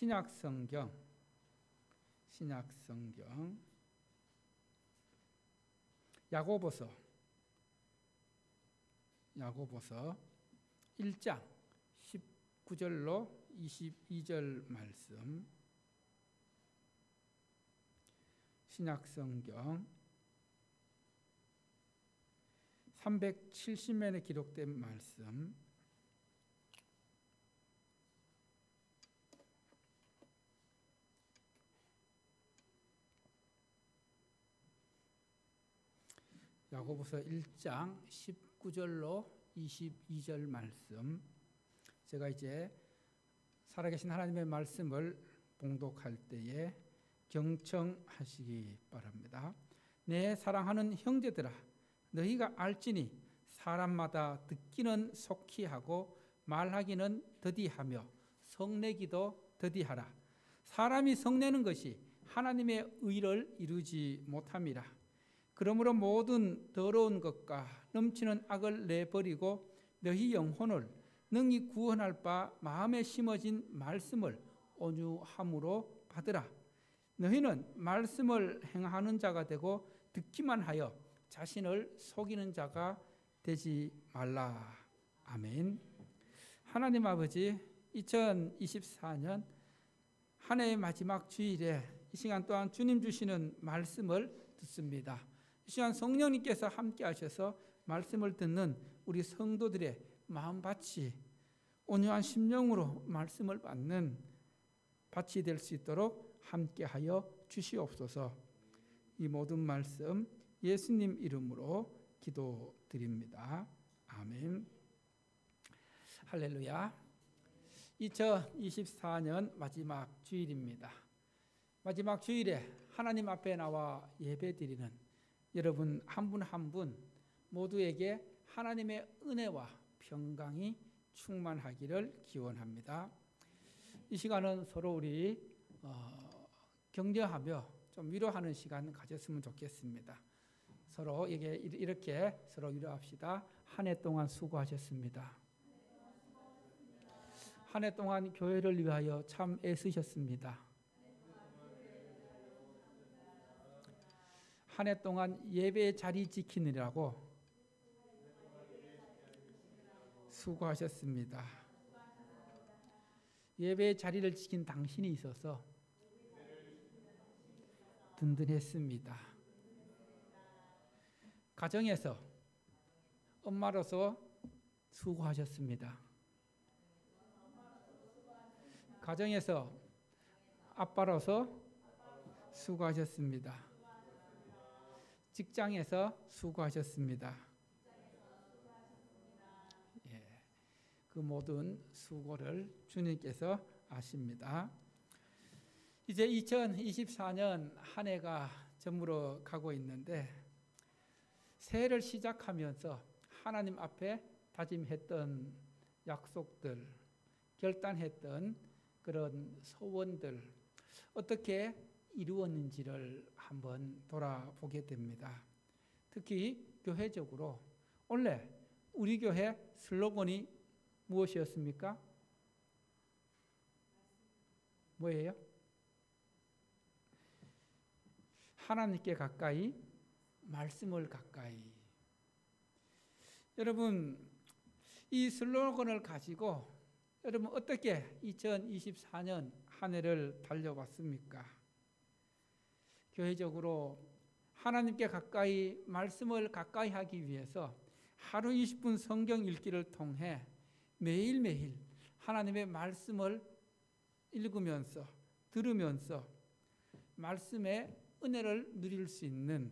신약성경 야고보서 1장 19절로 22절 말씀. 신약성경 370면에 기록된 말씀. 야고보서 1장 19절로 22절 말씀. 제가 이제 살아계신 하나님의 말씀을 봉독할 때에 경청하시기 바랍니다. 내 사랑하는 형제들아, 너희가 알지니 사람마다 듣기는 속히 하고 말하기는 더디하며 성내기도 더디하라. 사람이 성내는 것이 하나님의 의를 이루지 못함이라. 그러므로 모든 더러운 것과 넘치는 악을 내버리고 너희 영혼을 능히 구원할 바 마음에 심어진 말씀을 온유함으로 받으라. 너희는 말씀을 행하는 자가 되고 듣기만 하여 자신을 속이는 자가 되지 말라. 아멘. 하나님 아버지, 2024년 한 해의 마지막 주일에 이 시간 또한 주님 주시는 말씀을 듣습니다. 이 시간 성령님께서 함께 하셔서 말씀을 듣는 우리 성도들의 마음밭이 온유한 심령으로 말씀을 받는 밭이 될 수 있도록 함께하여 주시옵소서. 이 모든 말씀 예수님 이름으로 기도드립니다. 아멘. 할렐루야. 2024년 마지막 주일입니다. 마지막 주일에 하나님 앞에 나와 예배드리는 여러분 한 분 한 분 모두에게 하나님의 은혜와 평강이 충만하기를 기원합니다. 이 시간은 서로 우리 격려하며 좀 위로하는 시간 가졌으면 좋겠습니다. 서로에게 이렇게 서로 위로합시다. 한 해 동안 수고하셨습니다. 한 해 동안 교회를 위하여 참 애쓰셨습니다. 한 해 동안 예배 자리 지키느라고 수고하셨습니다. 예배 자리를 지킨 당신이 있어서 든든했습니다. 가정에서 엄마로서 수고하셨습니다. 가정에서 아빠로서 수고하셨습니다. 직장에서 수고하셨습니다. 그 모든 수고를 주님께서 아십니다. 이제 2024년 한 해가 저물어 가고 있는데 새해를 시작하면서 하나님 앞에 다짐했던 약속들, 결단했던 그런 소원들 어떻게 이루었는지를 한번 돌아보게 됩니다. 특히 교회적으로 원래 우리 교회 슬로건이 무엇이었습니까? 뭐예요? 하나님께 가까이, 말씀을 가까이. 여러분, 이 슬로건을 가지고 여러분 어떻게 2024년 한 해를 달려왔습니까? 교회적으로 하나님께 가까이, 말씀을 가까이 하기 위해서 하루 20분 성경 읽기를 통해 매일매일 하나님의 말씀을 읽으면서 들으면서 말씀의 은혜를 누릴 수 있는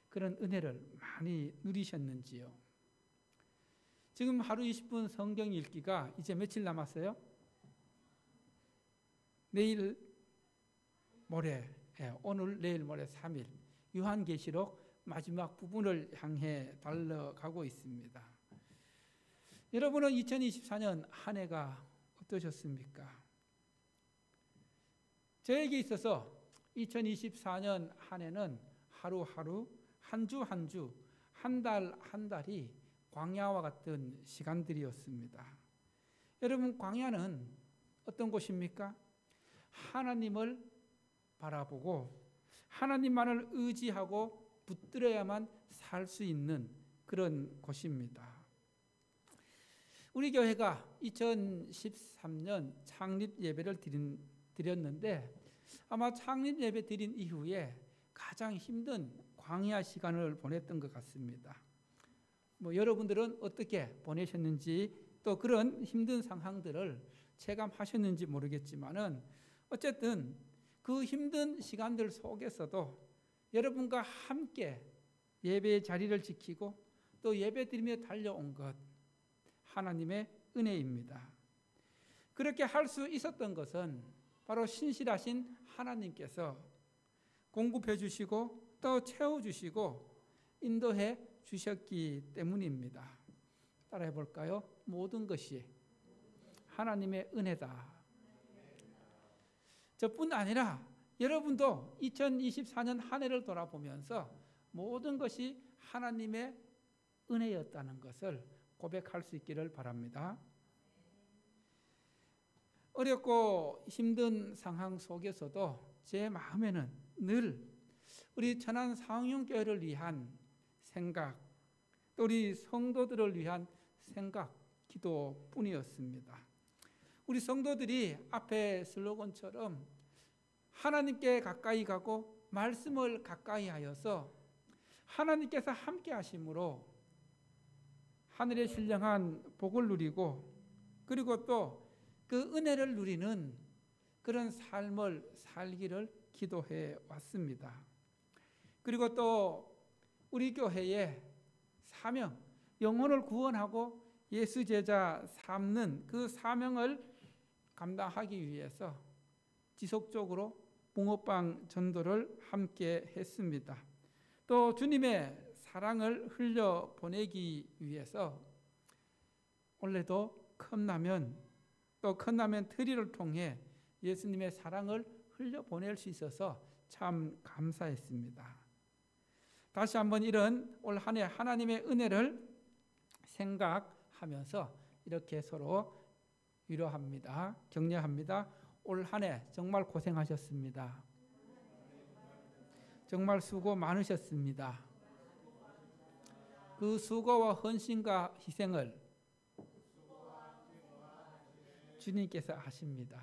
그런 은혜를 많이 누리셨는지요? 지금 하루 20분 성경 읽기가 이제 며칠 남았어요? 내일 모레, 오늘 내일 모레 3일 요한계시록 마지막 부분을 향해 달려가고 있습니다. 여러분은 2024년 한 해가 어떠셨습니까? 저에게 있어서 2024년 한 해는 하루하루, 한 주 한 주, 한 달 한 달이 광야와 같은 시간들이었습니다. 여러분, 광야는 어떤 곳입니까? 하나님을 바라보고 하나님만을 의지하고 붙들어야만 살 수 있는 그런 곳입니다. 우리 교회가 2013년 창립 예배를 드렸는데 아마 창립 예배 드린 이후에 가장 힘든 광야 시간을 보냈던 것 같습니다. 여러분들은 어떻게 보내셨는지 또 그런 힘든 상황들을 체감하셨는지 모르겠지만은 어쨌든 그 힘든 시간들 속에서도 여러분과 함께 예배의 자리를 지키고 또 예배 드리며 달려온 것 하나님의 은혜입니다. 그렇게 할 수 있었던 것은 바로 신실하신 하나님께서 공급해 주시고 또 채워주시고 인도해 주셨기 때문입니다. 따라해 볼까요? 모든 것이 하나님의 은혜다. 저뿐 아니라 여러분도 2024년 한 해를 돌아보면서 모든 것이 하나님의 은혜였다는 것을 고백할 수 있기를 바랍니다. 어렵고 힘든 상황 속에서도 제 마음에는 늘 우리 천안 상용교회를 위한 생각, 또 우리 성도들을 위한 생각, 기도뿐이었습니다. 우리 성도들이 앞에 슬로건처럼 하나님께 가까이 가고 말씀을 가까이 하여서 하나님께서 함께 하심으로 하늘의 신령한 복을 누리고 그리고 또 그 은혜를 누리는 그런 삶을 살기를 기도해 왔습니다. 그리고 또 우리 교회의 사명, 영혼을 구원하고 예수 제자 삼는 그 사명을 감당하기 위해서 지속적으로 붕어빵 전도를 함께 했습니다. 또 주님의 사랑을 흘려보내기 위해서 올해도 컵라면 또 컵라면 트리를 통해 예수님의 사랑을 흘려보낼 수 있어서 참 감사했습니다. 다시 한번 이런 올 한 해 하나님의 은혜를 생각하면서 이렇게 서로 위로합니다. 격려합니다. 올 한 해 정말 고생하셨습니다. 정말 수고 많으셨습니다. 그 수고와 헌신과 희생을 주님께서 아십니다.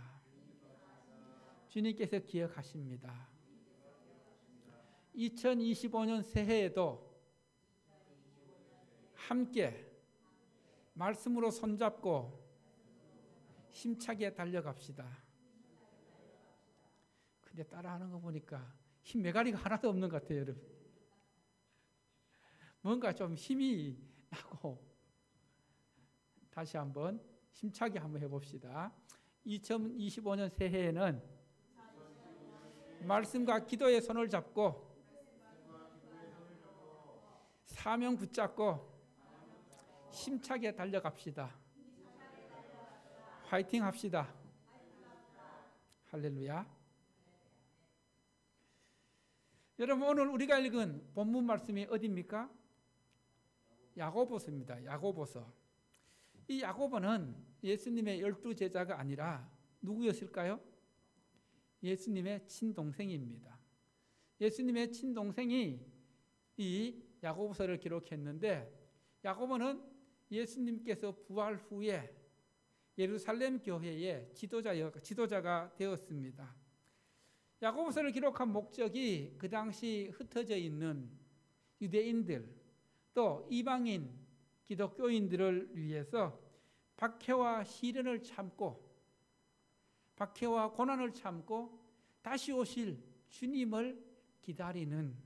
주님께서 기억하십니다. 2025년 새해에도 함께 말씀으로 손잡고 힘차게 달려갑시다. 근데 따라하는 거 보니까 힘 메가리가 하나도 없는 것 같아요, 여러분. 뭔가 좀 힘이 나고 다시 한번 힘차게 한번 해봅시다. 2025년 새해에는 말씀과 기도의 손을 잡고 사명 붙잡고 힘차게 달려갑시다. 화이팅 합시다. 할렐루야. 여러분 오늘 우리가 읽은 본문 말씀이 어디입니까? 야고보서입니다. 야고보서. 이 야고보는 예수님의 12제자가 아니라 누구였을까요? 예수님의 친동생입니다. 예수님의 친동생이 이 야고보서를 기록했는데 야고보는 예수님께서 부활 후에 예루살렘 교회의 지도자가 되었습니다. 야고보서를 기록한 목적이 그 당시 흩어져 있는 유대인들 또 이방인 기독교인들을 위해서 박해와 시련을 참고 박해와 고난을 참고 다시 오실 주님을 기다리는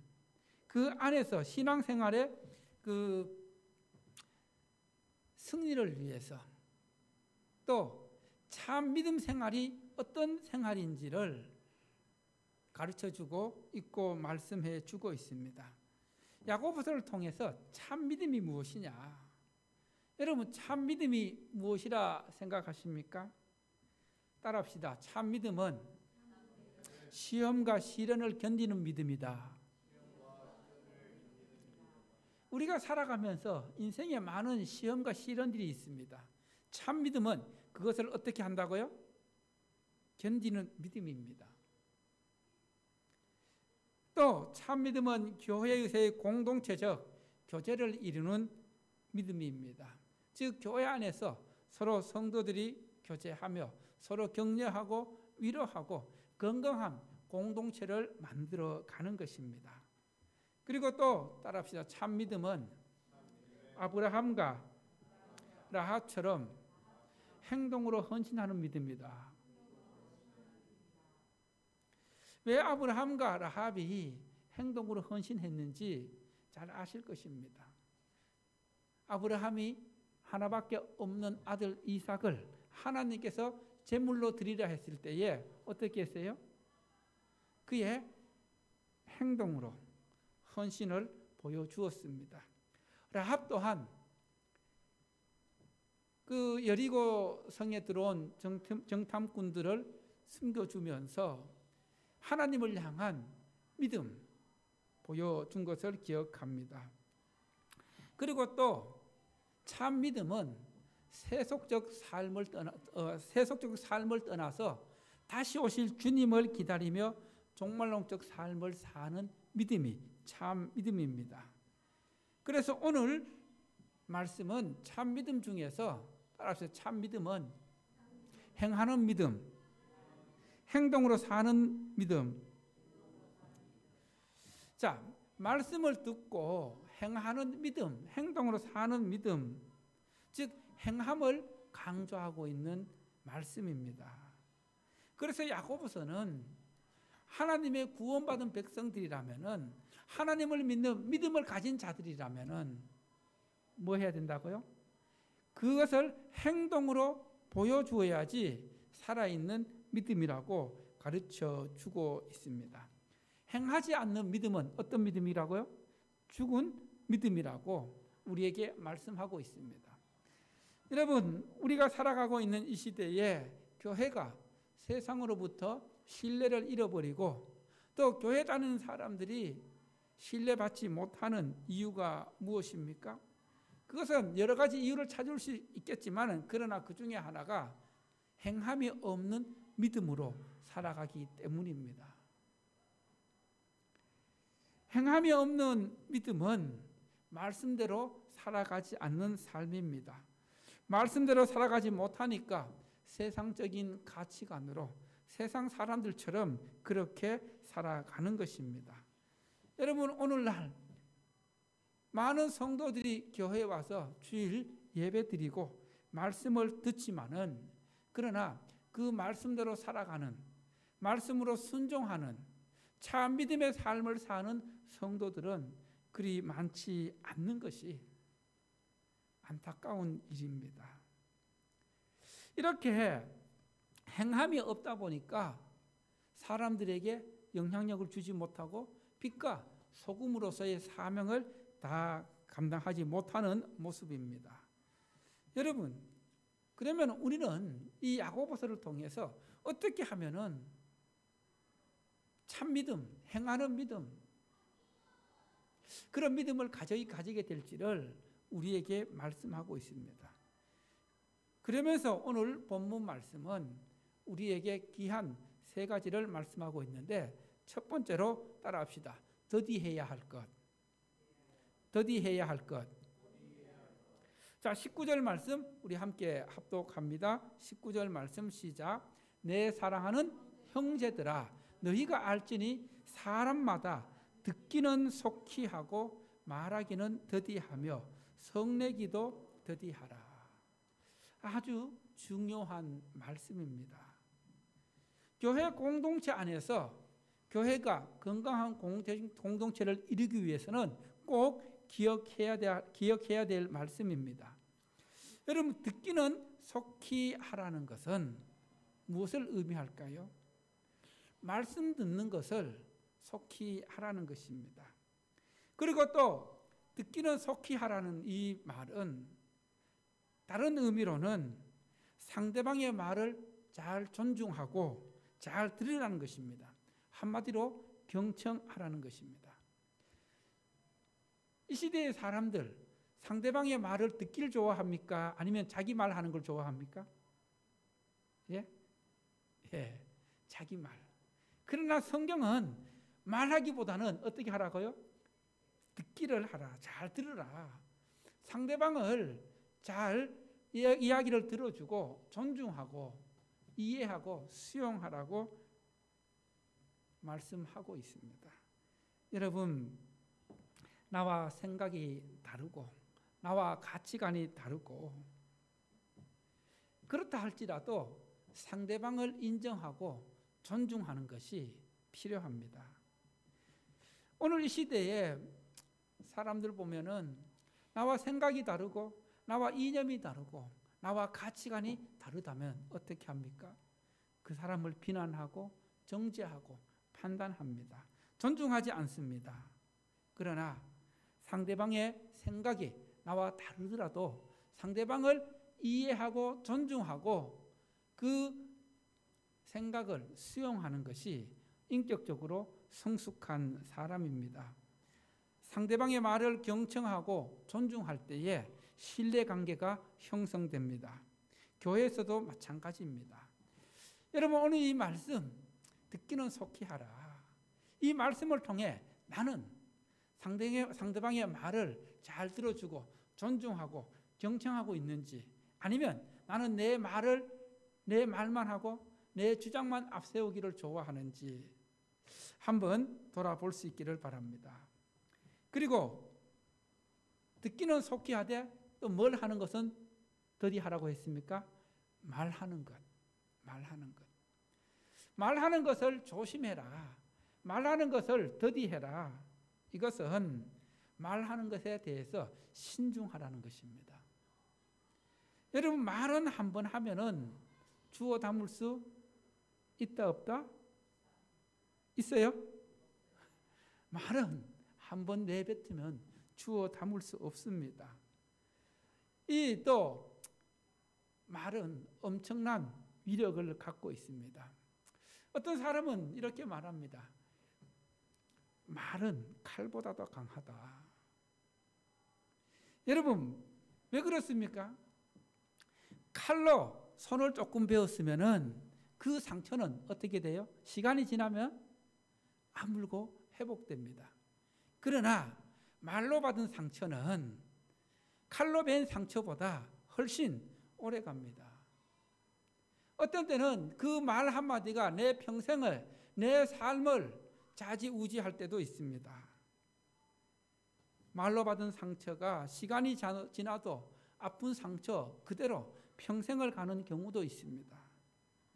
그 안에서 신앙생활의 그 승리를 위해서 또 참 믿음 생활이 어떤 생활인지를 가르쳐주고 있고 말씀해 주고 있습니다. 야고보서를 통해서 참 믿음이 무엇이냐? 여러분 참 믿음이 무엇이라 생각하십니까? 따라합시다. 참 믿음은 시험과 시련을 견디는 믿음이다. 우리가 살아가면서 인생에 많은 시험과 시련들이 있습니다. 참 믿음은 그것을 어떻게 한다고요? 견디는 믿음입니다. 또 참 믿음은 교회의 공동체적 교제를 이루는 믿음입니다. 즉 교회 안에서 서로 성도들이 교제하며 서로 격려하고 위로하고 건강한 공동체를 만들어 가는 것입니다. 그리고 또 따라합시다. 참 믿음은 아브라함과 라합처럼 행동으로 헌신하는 믿음이다. 왜 아브라함과 라합이 행동으로 헌신했는지 잘 아실 것입니다. 아브라함이 하나밖에 없는 아들 이삭을 하나님께서 제물로 드리라 했을 때에 어떻게 했어요? 그의 행동으로 헌신을 보여주었습니다. 라합 또한 그 여리고 성에 들어온 정탐꾼들을 숨겨주면서 하나님을 향한 믿음 보여준 것을 기억합니다. 그리고 또 참 믿음은 세속적 삶을 떠나서 다시 오실 주님을 기다리며 종말론적 삶을 사는 믿음이 참 믿음입니다. 그래서 오늘 말씀은 참 믿음 중에서 따라서 참 믿음은 행하는 믿음, 행동으로 사는 믿음. 자, 말씀을 듣고 행하는 믿음, 행동으로 사는 믿음, 즉 행함을 강조하고 있는 말씀입니다. 그래서 야고보서는 하나님의 구원받은 백성들이라면은 하나님을 믿는 믿음을 가진 자들이라면은 뭐 해야 된다고요? 그것을 행동으로 보여주어야지 살아있는 믿음이라고 가르쳐 주고 있습니다. 행하지 않는 믿음은 어떤 믿음이라고요? 죽은 믿음이라고 우리에게 말씀하고 있습니다. 여러분, 우리가 살아가고 있는 이 시대에 교회가 세상으로부터 신뢰를 잃어버리고 또 교회 다니는 사람들이 신뢰받지 못하는 이유가 무엇입니까? 그것은 여러 가지 이유를 찾을 수 있겠지만 그러나 그 중에 하나가 행함이 없는 믿음으로 살아가기 때문입니다. 행함이 없는 믿음은 말씀대로 살아가지 않는 삶입니다. 말씀대로 살아가지 못하니까 세상적인 가치관으로 세상 사람들처럼 그렇게 살아가는 것입니다. 여러분, 오늘날 많은 성도들이 교회에 와서 주일 예배 드리고 말씀을 듣지만은 그러나 그 말씀대로 살아가는, 말씀으로 순종하는 참 믿음의 삶을 사는 성도들은 그리 많지 않는 것이 안타까운 일입니다. 이렇게 행함이 없다 보니까 사람들에게 영향력을 주지 못하고 빛과 소금으로서의 사명을 다 감당하지 못하는 모습입니다. 여러분, 그러면 우리는 이 야고보서를 통해서 어떻게 하면은 참 믿음, 행하는 믿음, 그런 믿음을 가지게 될지를 우리에게 말씀하고 있습니다. 그러면서 오늘 본문 말씀은 우리에게 귀한 세 가지를 말씀하고 있는데 첫 번째로 따라합시다. 더디해야 할 것. 더디해야 할 것. 자, 19절 말씀 우리 함께 합독합니다. 19절 말씀 시작. 내 사랑하는 형제들아, 너희가 알지니 사람마다 듣기는 속히 하고 말하기는 더디하며 성내기도 더디하라. 아주 중요한 말씀입니다. 교회 공동체 안에서 교회가 건강한 공동체를 이루기 위해서는 꼭 기억해야 될 말씀입니다. 여러분, 듣기는 속히 하라는 것은 무엇을 의미할까요? 말씀 듣는 것을 속히 하라는 것입니다. 그리고 또 듣기는 속히 하라는 이 말은 다른 의미로는 상대방의 말을 잘 존중하고 잘 들으라는 것입니다. 한마디로 경청하라는 것입니다. 이 시대의 사람들, 상대방의 말을 듣기를 좋아합니까? 아니면 자기 말하는 걸 좋아합니까? 예? 예. 자기 말. 그러나 성경은 말하기보다는 어떻게 하라고요? 듣기를 하라. 잘 들으라. 상대방을 잘 이야기를 들어주고 존중하고 이해하고 수용하라고 말씀하고 있습니다. 여러분, 나와 생각이 다르고 나와 가치관이 다르고 그렇다 할지라도 상대방을 인정하고 존중하는 것이 필요합니다. 오늘 이 시대에 사람들 보면은 나와 생각이 다르고 나와 이념이 다르고 나와 가치관이 다르다면 어떻게 합니까? 그 사람을 비난하고 정죄하고 판단합니다. 존중하지 않습니다. 그러나 상대방의 생각이 나와 다르더라도 상대방을 이해하고 존중하고 그 생각을 수용하는 것이 인격적으로 성숙한 사람입니다. 상대방의 말을 경청하고 존중할 때에 신뢰관계가 형성됩니다. 교회에서도 마찬가지입니다. 여러분, 오늘 이 말씀 듣기는 속히 하라. 이 말씀을 통해 나는 상대방의 말을 잘 들어주고 존중하고 경청하고 있는지, 아니면 나는 내 말만 하고 내 주장만 앞세우기를 좋아하는지 한번 돌아볼 수 있기를 바랍니다. 그리고 듣기는 속히 하되 또 뭘 하는 것은 더디하라고 했습니까? 말하는 것. 말하는 것을 조심해라. 말하는 것을 더디해라. 이것은 말하는 것에 대해서 신중하라는 것입니다. 여러분, 말은 한 번 하면은 주워 담을 수 있다 없다? 있어요? 말은 한 번 내뱉으면 주워 담을 수 없습니다. 이 또 말은 엄청난 위력을 갖고 있습니다. 어떤 사람은 이렇게 말합니다. 말은 칼보다도 강하다. 여러분, 왜 그렇습니까? 칼로 손을 조금 베었으면은 그 상처는 어떻게 돼요? 시간이 지나면 아물고 회복됩니다. 그러나 말로 받은 상처는 칼로 벤 상처보다 훨씬 오래 갑니다. 어떤 때는 그 말 한마디가 내 평생을, 내 삶을 좌지우지할 때도 있습니다. 말로 받은 상처가 시간이 지나도 아픈 상처 그대로 평생을 가는 경우도 있습니다.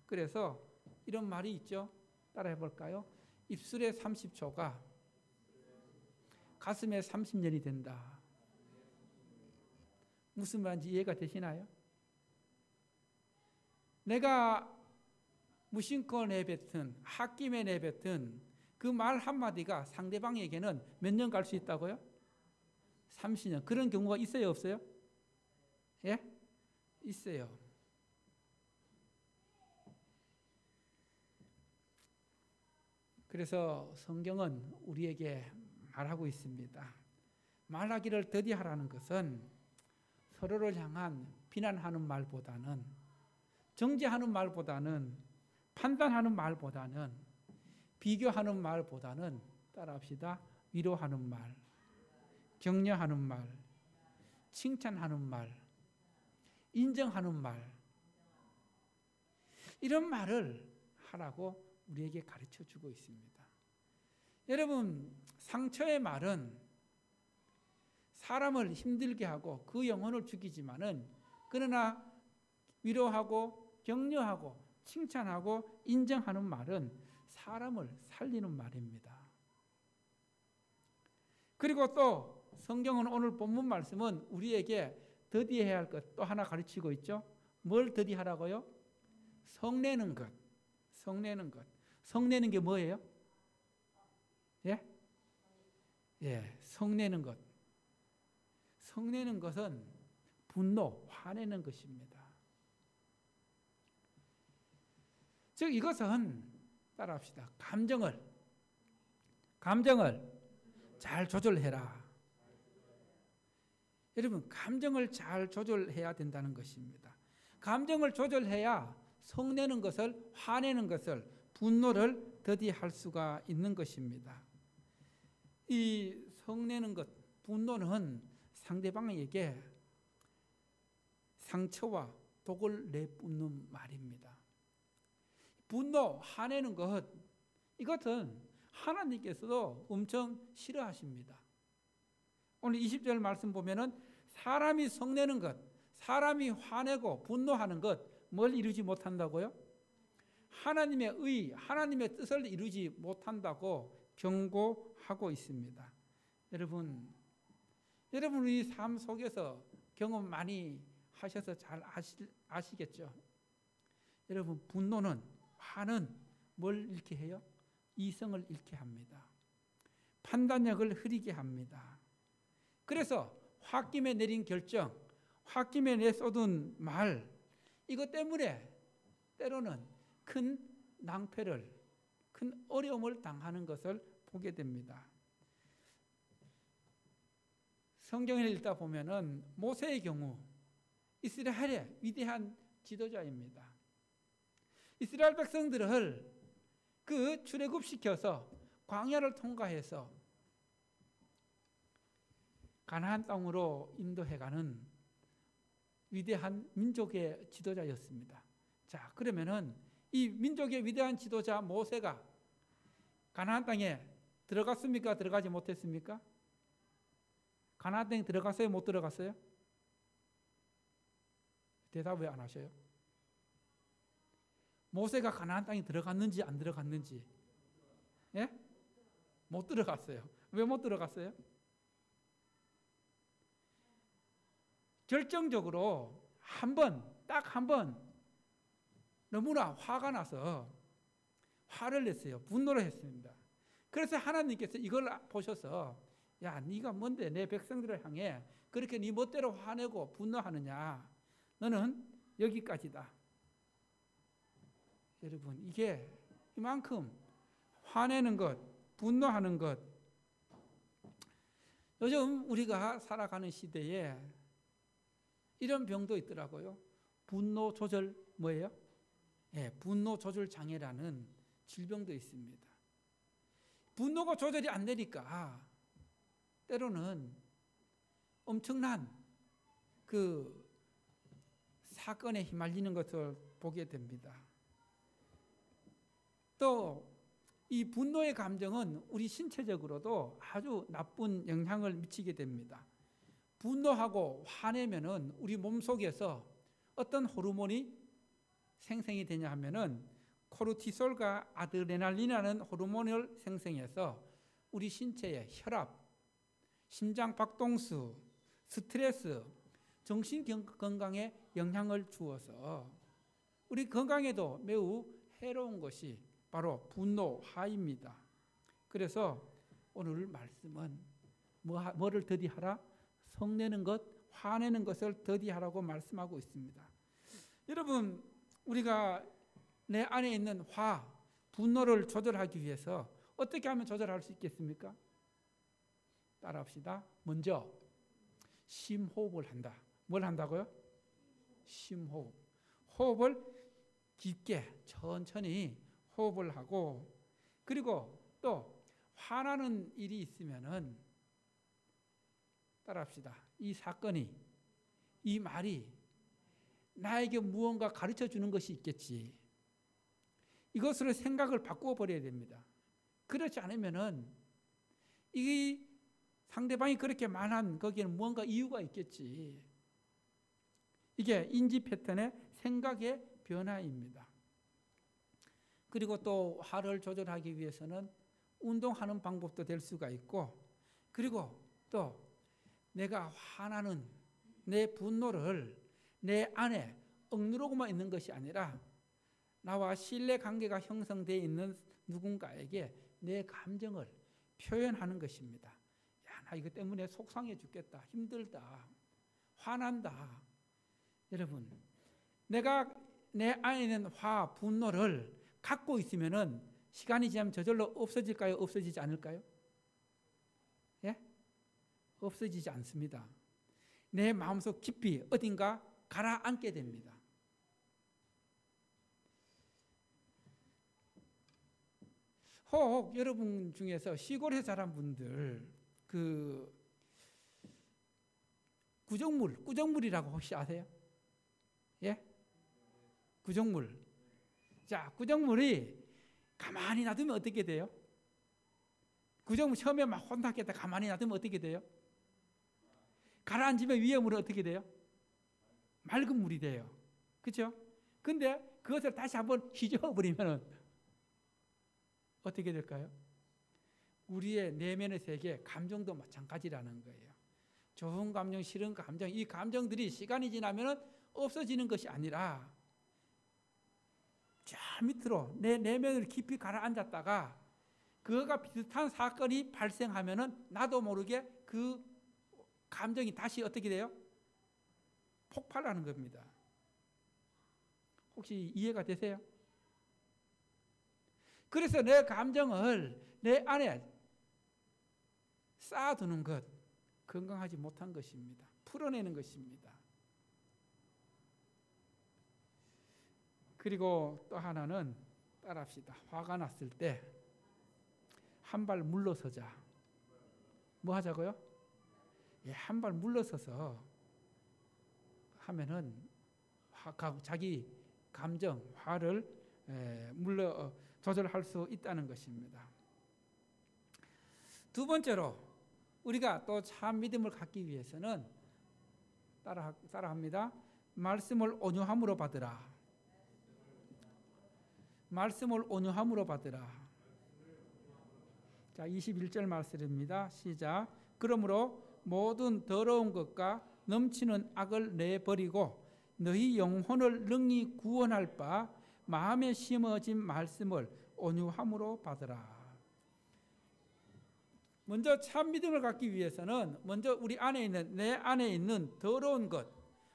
그래서 이런 말이 있죠. 따라해 볼까요? 입술에 30초가 가슴에 30년이 된다. 무슨 말인지 이해가 되시나요? 내가 무심코 내뱉은, 홧김에 내뱉은 그 말 한마디가 상대방에게는 몇 년 갈 수 있다고요? 30년. 그런 경우가 있어요, 없어요? 예? 있어요. 그래서 성경은 우리에게 말하고 있습니다. 말하기를 더디하라는 것은 서로를 향한 비난하는 말보다는, 정죄하는 말보다는, 판단하는 말보다는, 비교하는 말보다는, 따라합시다, 위로하는 말, 격려하는 말, 칭찬하는 말, 인정하는 말, 이런 말을 하라고 우리에게 가르쳐 주고 있습니다. 여러분, 상처의 말은 사람을 힘들게 하고 그 영혼을 죽이지만은, 그러나 위로하고 격려하고 칭찬하고 인정하는 말은 사람을 살리는 말입니다. 그리고 또 성경은 오늘 본문 말씀은 우리에게 더디해야 할 것 또 하나 가르치고 있죠. 뭘 더디하라고요? 성내는 것. 성내는 것. 성내는 게 뭐예요? 예? 예, 성내는 것. 성내는 것은 분노, 화내는 것입니다. 즉 이것은 따라합시다. 감정을 잘 조절해라. 여러분, 감정을 잘 조절해야 된다는 것입니다. 감정을 조절해야 성내는 것을, 화내는 것을 분노를 더디할 수가 있는 것입니다. 이 성내는 것, 분노는 상대방에게 상처와 독을 내뿜는 말입니다. 분노, 화내는 것, 이것은 하나님께서도 엄청 싫어하십니다. 오늘 20절 말씀 보면은 사람이 성내는 것, 사람이 화내고 분노하는 것, 뭘 이루지 못한다고요? 하나님의 의, 하나님의 뜻을 이루지 못한다고 경고하고 있습니다. 여러분 우리 삶 속에서 경험 많이 하셔서 잘 아시겠죠? 여러분, 분노는, 화는 뭘 잃게 해요? 이성을 잃게 합니다. 판단력을 흐리게 합니다. 그래서 홧김에 내린 결정, 홧김에 내쏟은 말, 이것 때문에 때로는 큰 낭패를, 큰 어려움을 당하는 것을 보게 됩니다. 성경을 읽다 보면은 모세의 경우 이스라엘의 위대한 지도자입니다. 이스라엘 백성들을 그 출애굽시켜서 광야를 통과해서 가나안 땅으로 인도해가는 위대한 민족의 지도자였습니다. 자, 그러면은 이 민족의 위대한 지도자 모세가 가나안 땅에 들어갔습니까? 들어가지 못했습니까? 가나안 땅에 들어갔어요? 못 들어갔어요? 대답 왜 안 하셔요? 모세가 가나안 땅에 들어갔는지 안 들어갔는지, 예? 못 들어갔어요. 왜 못 들어갔어요? 결정적으로 딱 한 번 너무나 화가 나서 화를 냈어요. 분노를 했습니다. 그래서 하나님께서 이걸 보셔서, 야, 네가 뭔데 내 백성들을 향해 그렇게 네 멋대로 화내고 분노하느냐? 너는 여기까지다. 여러분, 이게 이만큼 화내는 것, 분노하는 것, 요즘 우리가 살아가는 시대에 이런 병도 있더라고요. 분노 조절 뭐예요? 예, 분노 조절 장애라는 질병도 있습니다. 분노가 조절이 안 되니까 때로는 엄청난 그 사건에 휘말리는 것을 보게 됩니다. 또 이 분노의 감정은 우리 신체적으로도 아주 나쁜 영향을 미치게 됩니다. 분노하고 화내면은 우리 몸속에서 어떤 호르몬이 생성이 되냐 하면은 코르티솔과 아드레날린이라는 호르몬을 생성해서 우리 신체의 혈압, 심장 박동수, 스트레스, 정신 건강에 영향을 주어서 우리 건강에도 매우 해로운 것이 바로 분노, 화입니다. 그래서 오늘 말씀은 뭐를 더디하라? 성내는 것, 화내는 것을 더디하라고 말씀하고 있습니다. 여러분, 우리가 내 안에 있는 분노를 조절하기 위해서 어떻게 하면 조절할 수 있겠습니까? 따라합시다. 먼저 심호흡을 한다. 뭘 한다고요? 심호흡. 호흡을 깊게 천천히 호흡을 하고, 그리고 또 화나는 일이 있으면은 따라합시다. 이 사건이, 이 말이 나에게 무언가 가르쳐 주는 것이 있겠지. 이것으로 생각을 바꾸어 버려야 됩니다. 그렇지 않으면은 이 상대방이 그렇게 말한 거기에는 무언가 이유가 있겠지. 이게 인지 패턴의 생각의 변화입니다. 그리고 또 화를 조절하기 위해서는 운동하는 방법도 될 수가 있고, 그리고 또 내가 화나는 내 분노를 내 안에 억누르고만 있는 것이 아니라 나와 신뢰관계가 형성되어 있는 누군가에게 내 감정을 표현하는 것입니다. 야, 나 이것 때문에 속상해 죽겠다. 힘들다. 화난다. 여러분, 내가 내 안에 있는 분노를 갖고 있으면은 시간이 지나면 저절로 없어질까요? 없어지지 않을까요? 예? 없어지지 않습니다. 내 마음속 깊이 어딘가 가라앉게 됩니다. 혹 여러분 중에서 시골에 자란 분들 그 꾸정물이라고 혹시 아세요? 예? 꾸정물. 자, 꾸정물이 가만히 놔두면 어떻게 돼요? 꾸정물 처음에 막 혼탁했다 가만히 놔두면 어떻게 돼요? 가라앉으면 위에 물은 어떻게 돼요? 맑은 물이 돼요. 그렇죠? 근데 그것을 다시 한번 휘저어 버리면 어떻게 될까요? 우리의 내면의 세계, 감정도 마찬가지라는 거예요. 좋은 감정, 싫은 감정, 이 감정들이 시간이 지나면 없어지는 것이 아니라 저 밑으로 내 내면을 깊이 가라앉았다가 그거가 비슷한 사건이 발생하면 나도 모르게 그 감정이 다시 어떻게 돼요? 폭발하는 겁니다. 혹시 이해가 되세요? 그래서 내 감정을 내 안에 쌓아두는 것, 건강하지 못한 것입니다. 풀어내는 것입니다. 그리고 또 하나는 따라합시다. 화가 났을 때 한 발 물러서자. 뭐 하자고요? 예, 한 발 물러서서 하면은 자기 감정, 화를 조절할 수 있다는 것입니다. 두 번째로 우리가 또 참 믿음을 갖기 위해서는 따라합니다. 말씀을 온유함으로 받으라. 말씀을 온유함으로 받으라. 자, 21절 말씀입니다. 시작. 그러므로 모든 더러운 것과 넘치는 악을 내버리고 너희 영혼을 능히 구원할 바 마음에 심어진 말씀을 온유함으로 받으라. 먼저 참 믿음을 갖기 위해서는 먼저 우리 안에 있는 내 안에 있는 더러운 것,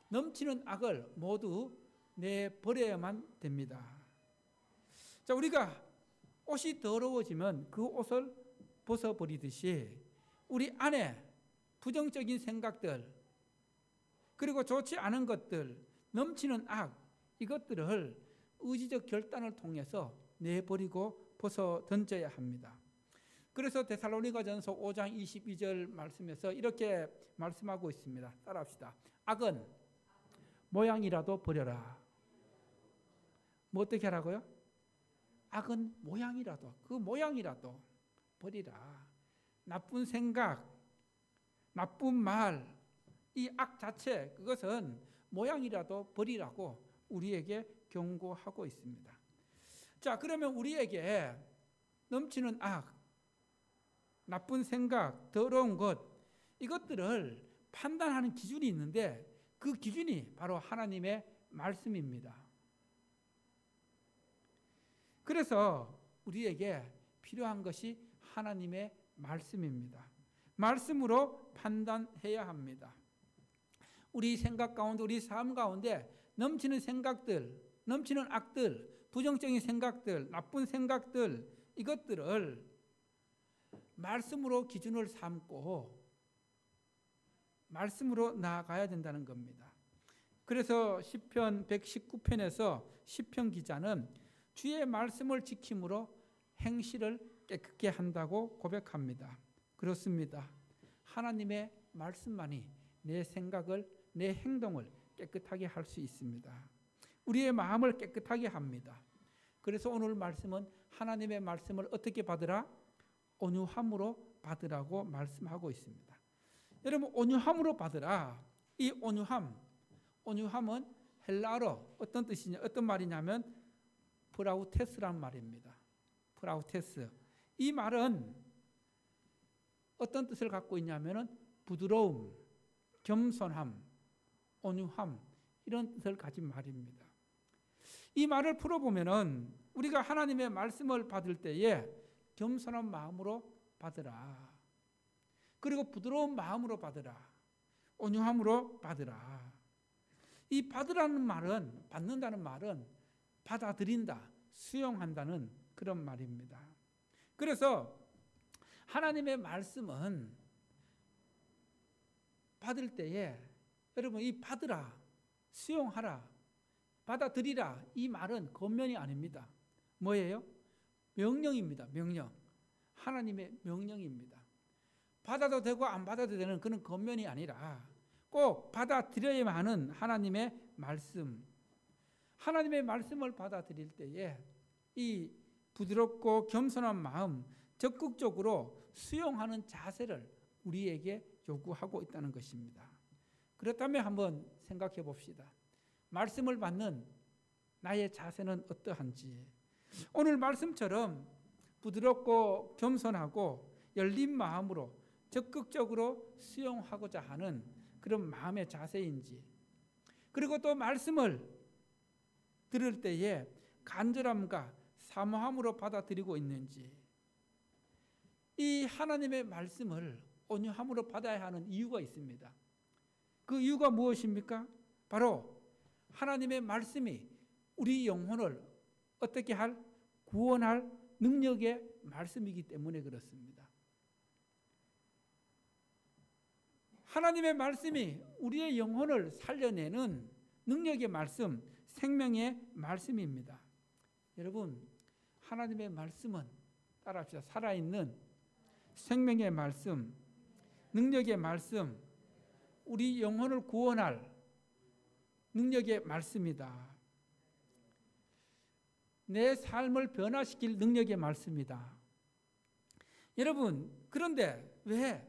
넘치는 악을 모두 내버려야만 됩니다. 자, 우리가 옷이 더러워지면 그 옷을 벗어버리듯이 우리 안에 부정적인 생각들 그리고 좋지 않은 것들, 넘치는 악 이것들을 의지적 결단을 통해서 내버리고 벗어 던져야 합니다. 그래서 데살로니가전서 5장 22절 말씀에서 이렇게 말씀하고 있습니다. 따라합시다. 악은 모양이라도 버려라. 뭐 어떻게 하라고요? 악은 모양이라도, 그 모양이라도 버리라. 나쁜 생각, 나쁜 말, 이 악 자체 그것은 모양이라도 버리라고 우리에게 경고하고 있습니다. 자, 그러면 우리에게 넘치는 악, 나쁜 생각, 더러운 것 이것들을 판단하는 기준이 있는데 그 기준이 바로 하나님의 말씀입니다. 그래서 우리에게 필요한 것이 하나님의 말씀입니다. 말씀으로 판단해야 합니다. 우리 생각 가운데, 우리 삶 가운데 넘치는 생각들, 넘치는 악들, 부정적인 생각들, 나쁜 생각들 이것들을 말씀으로 기준을 삼고 말씀으로 나아가야 된다는 겁니다. 그래서 시편 119편에서 시편 기자는 주의 말씀을 지킴으로 행실을 깨끗게 한다고 고백합니다. 그렇습니다. 하나님의 말씀만이 내 생각을, 내 행동을 깨끗하게 할 수 있습니다. 우리의 마음을 깨끗하게 합니다. 그래서 오늘 말씀은 하나님의 말씀을 어떻게 받으라? 온유함으로 받으라고 말씀하고 있습니다. 여러분, 온유함으로 받으라. 이 온유함은 헬라어로 어떤 뜻이냐, 어떤 말이냐면 프라우테스란 말입니다. 프라우테스. 이 말은 어떤 뜻을 갖고 있냐면은 부드러움, 겸손함, 온유함 이런 뜻을 가진 말입니다. 이 말을 풀어보면은 우리가 하나님의 말씀을 받을 때에 겸손한 마음으로 받으라. 그리고 부드러운 마음으로 받으라. 온유함으로 받으라. 이 받으라는 말은, 받는다는 말은 받아들인다, 수용한다는 그런 말입니다. 그래서 하나님의 말씀은 받을 때에 여러분 이 받으라, 수용하라, 받아들이라 이 말은 겉면이 아닙니다. 뭐예요? 명령입니다. 명령. 하나님의 명령입니다. 받아도 되고 안 받아도 되는 그런 겉면이 아니라 꼭 받아들여야만 하는 하나님의 말씀. 하나님의 말씀을 받아들일 때에 이 부드럽고 겸손한 마음, 적극적으로 수용하는 자세를 우리에게 요구하고 있다는 것입니다. 그렇다면 한번 생각해 봅시다. 말씀을 받는 나의 자세는 어떠한지. 오늘 말씀처럼 부드럽고 겸손하고 열린 마음으로 적극적으로 수용하고자 하는 그런 마음의 자세인지, 그리고 또 말씀을 들을 때에 간절함과 사모함으로 받아들이고 있는지, 이 하나님의 말씀을 온유함으로 받아야 하는 이유가 있습니다. 그 이유가 무엇입니까? 바로 하나님의 말씀이 우리 영혼을 어떻게 구원할 능력의 말씀이기 때문에 그렇습니다. 하나님의 말씀이 우리의 영혼을 살려내는 능력의 말씀, 생명의 말씀입니다. 여러분, 하나님의 말씀은 따라합시다. 살아있는 생명의 말씀, 능력의 말씀, 우리 영혼을 구원할 능력의 말씀이다. 내 삶을 변화시킬 능력의 말씀이다. 여러분, 그런데 왜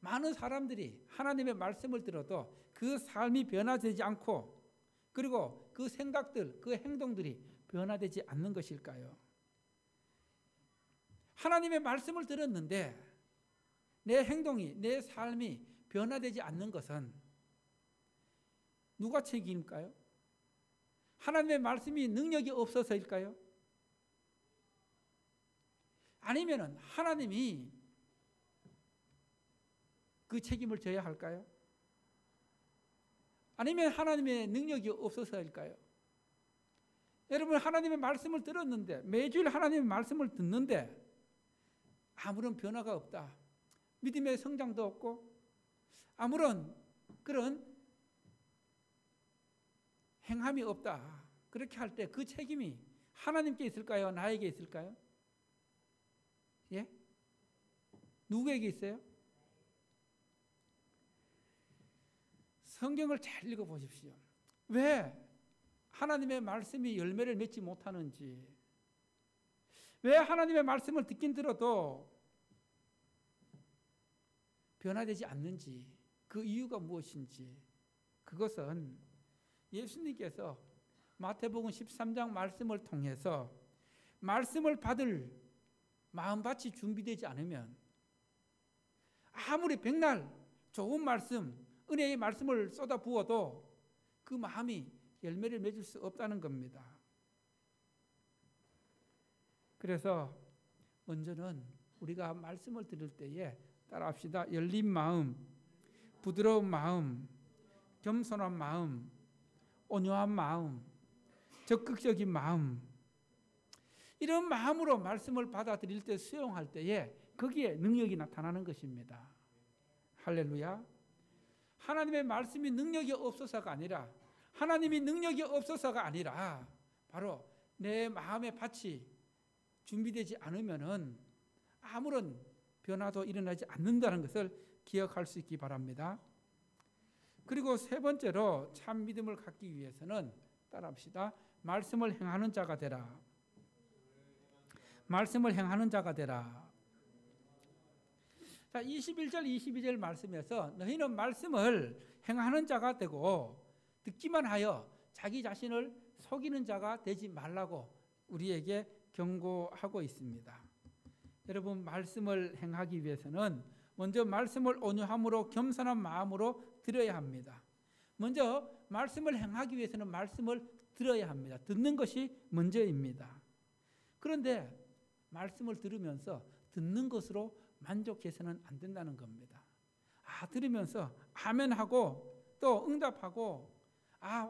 많은 사람들이 하나님의 말씀을 들어도 그 삶이 변화되지 않고, 그리고 그 생각들, 그 행동들이 변화되지 않는 것일까요? 하나님의 말씀을 들었는데 내 행동이, 내 삶이 변화되지 않는 것은 누가 책임일까요? 하나님의 말씀이 능력이 없어서일까요? 아니면 하나님이 그 책임을 져야 할까요? 아니면 하나님의 능력이 없어서일까요? 여러분, 하나님의 말씀을 들었는데, 매주일 하나님의 말씀을 듣는데 아무런 변화가 없다. 믿음의 성장도 없고 아무런 그런 행함이 없다. 그렇게 할 때 그 책임이 하나님께 있을까요? 나에게 있을까요? 예? 누구에게 있어요? 성경을 잘 읽어보십시오. 왜 하나님의 말씀이 열매를 맺지 못하는지, 왜 하나님의 말씀을 듣긴 들어도 변화되지 않는지, 그 이유가 무엇인지, 그것은 예수님께서 마태복음 13장 말씀을 통해서 말씀을 받을 마음밭이 준비되지 않으면 아무리 백날 좋은 말씀, 은혜의 말씀을 쏟아 부어도 그 마음이 열매를 맺을 수 없다는 겁니다. 그래서 먼저는 우리가 말씀을 들을 때에 따라합시다. 열린 마음, 부드러운 마음, 겸손한 마음, 온유한 마음, 적극적인 마음, 이런 마음으로 말씀을 받아들일 때, 수용할 때에 거기에 능력이 나타나는 것입니다. 할렐루야. 하나님의 말씀이 능력이 없어서가 아니라, 하나님이 능력이 없어서가 아니라 바로 내 마음의 밭이 준비되지 않으면은 아무런 변화도 일어나지 않는다는 것을 기억할 수 있기 바랍니다. 그리고 세 번째로 참 믿음을 갖기 위해서는 따라합시다. 말씀을 행하는 자가 되라. 말씀을 행하는 자가 되라. 자, 21절 22절 말씀에서 너희는 말씀을 행하는 자가 되고 듣기만 하여 자기 자신을 속이는 자가 되지 말라고 우리에게 경고하고 있습니다. 여러분, 말씀을 행하기 위해서는 먼저 말씀을 온유함으로 겸손한 마음으로 들어야 합니다. 먼저 말씀을 행하기 위해서는 말씀을 들어야 합니다. 듣는 것이 먼저입니다. 그런데 말씀을 들으면서 듣는 것으로 만족해서는 안 된다는 겁니다. 들으면서 아멘하고 또 응답하고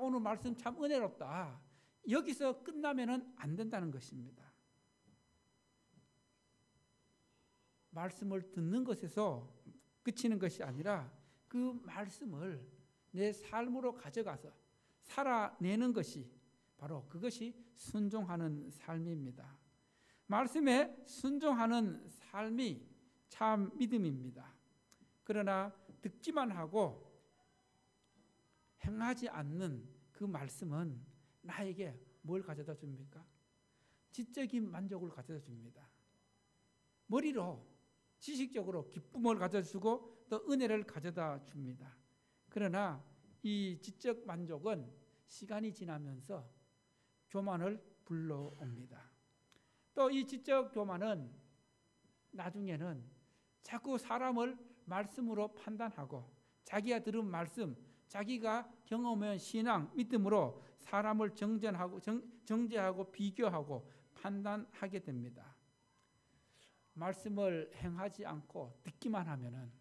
오늘 말씀 참 은혜롭다, 여기서 끝나면은 안 된다는 것입니다. 말씀을 듣는 것에서 그치는 것이 아니라 그 말씀을 내 삶으로 가져가서 살아내는 것이 바로 그것이 순종하는 삶입니다. 말씀에 순종하는 삶이 참 믿음입니다. 그러나 듣기만 하고 행하지 않는 그 말씀은 나에게 뭘 가져다 줍니까? 지적인 만족을 가져다 줍니다. 머리로 지식적으로 기쁨을 가져다 주고 또 은혜를 가져다 줍니다. 그러나 이 지적 만족은 시간이 지나면서 교만을 불러옵니다. 또 이 지적 교만은 나중에는 자꾸 사람을 말씀으로 판단하고 자기가 들은 말씀, 자기가 경험한 신앙, 믿음으로 사람을 정죄하고 비교하고 판단하게 됩니다. 말씀을 행하지 않고 듣기만 하면은,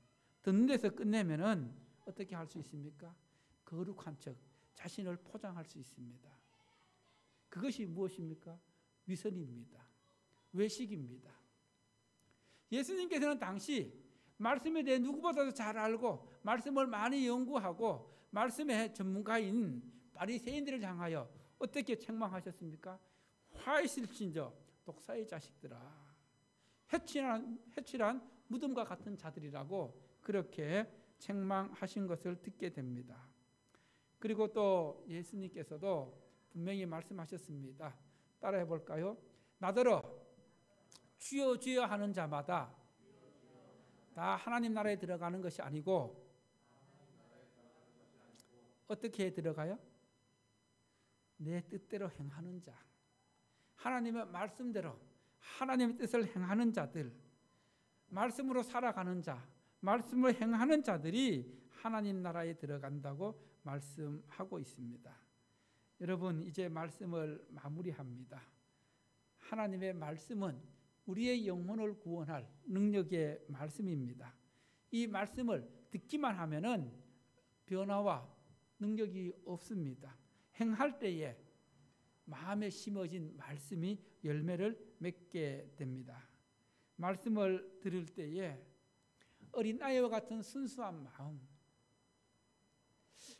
듣는 데서 끝내면은 어떻게 할 수 있습니까? 거룩한 척 자신을 포장할 수 있습니다. 그것이 무엇입니까? 위선입니다. 외식입니다. 예수님께서는 당시 말씀에 대해 누구보다도 잘 알고 말씀을 많이 연구하고 말씀의 전문가인 바리새인들을 향하여 어떻게 책망하셨습니까? 화 있을진저 독사의 자식들아, 해칠한 무덤과 같은 자들이라고 그렇게 책망하신 것을 듣게 됩니다. 그리고 또 예수님께서도 분명히 말씀하셨습니다. 따라해 볼까요? 나더러 주여 주여 하는 자마다 다 하나님 나라에 들어가는 것이 아니고 어떻게 들어가요? 내 뜻대로 행하는 자, 하나님의 말씀대로 하나님의 뜻을 행하는 자들, 말씀으로 살아가는 자, 말씀을 행하는 자들이 하나님 나라에 들어간다고 말씀하고 있습니다. 여러분, 이제 말씀을 마무리합니다. 하나님의 말씀은 우리의 영혼을 구원할 능력의 말씀입니다. 이 말씀을 듣기만 하면은 변화와 능력이 없습니다. 행할 때에 마음에 심어진 말씀이 열매를 맺게 됩니다. 말씀을 들을 때에 어린아이와 같은 순수한 마음,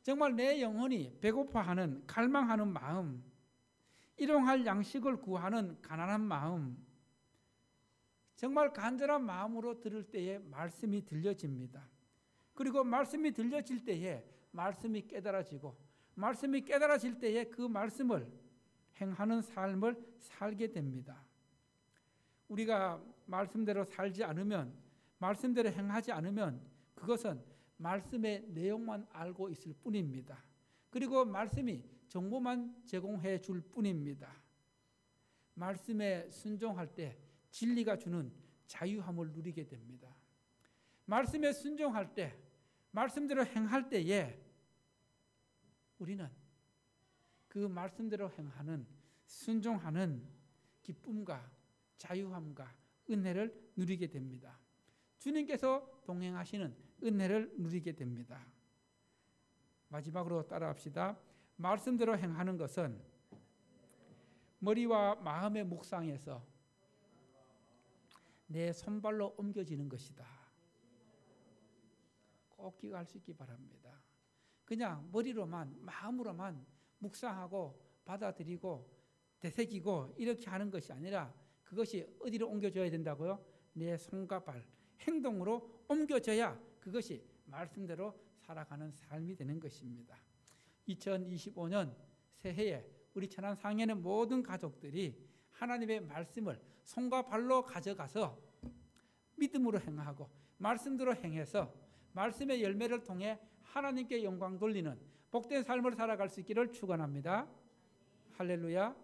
정말 내 영혼이 배고파하는 갈망하는 마음, 일용할 양식을 구하는 가난한 마음, 정말 간절한 마음으로 들을 때에 말씀이 들려집니다. 그리고 말씀이 들려질 때에 말씀이 깨달아지고, 말씀이 깨달아질 때에 그 말씀을 행하는 삶을 살게 됩니다. 우리가 말씀대로 살지 않으면, 말씀대로 행하지 않으면 그것은 말씀의 내용만 알고 있을 뿐입니다. 그리고 말씀이 정보만 제공해 줄 뿐입니다. 말씀에 순종할 때 진리가 주는 자유함을 누리게 됩니다. 말씀에 순종할 때, 말씀대로 행할 때에 우리는 그 말씀대로 행하는, 순종하는 기쁨과 자유함과 은혜를 누리게 됩니다. 주님께서 동행하시는 은혜를 누리게 됩니다. 마지막으로 따라합시다. 말씀대로 행하는 것은 머리와 마음의 묵상에서 내 손발로 옮겨지는 것이다. 꼭 기억할 수 있기 바랍니다. 그냥 머리로만, 마음으로만 묵상하고 받아들이고 되새기고 이렇게 하는 것이 아니라 그것이 어디로 옮겨져야 된다고요? 내 손과 발, 행동으로 옮겨져야 그것이 말씀대로 살아가는 삶이 되는 것입니다. 2025년 새해에 우리 천안 상해의 모든 가족들이 하나님의 말씀을 손과 발로 가져가서 믿음으로 행하고 말씀대로 행해서 말씀의 열매를 통해 하나님께 영광 돌리는 복된 삶을 살아갈 수 있기를 축원합니다. 할렐루야.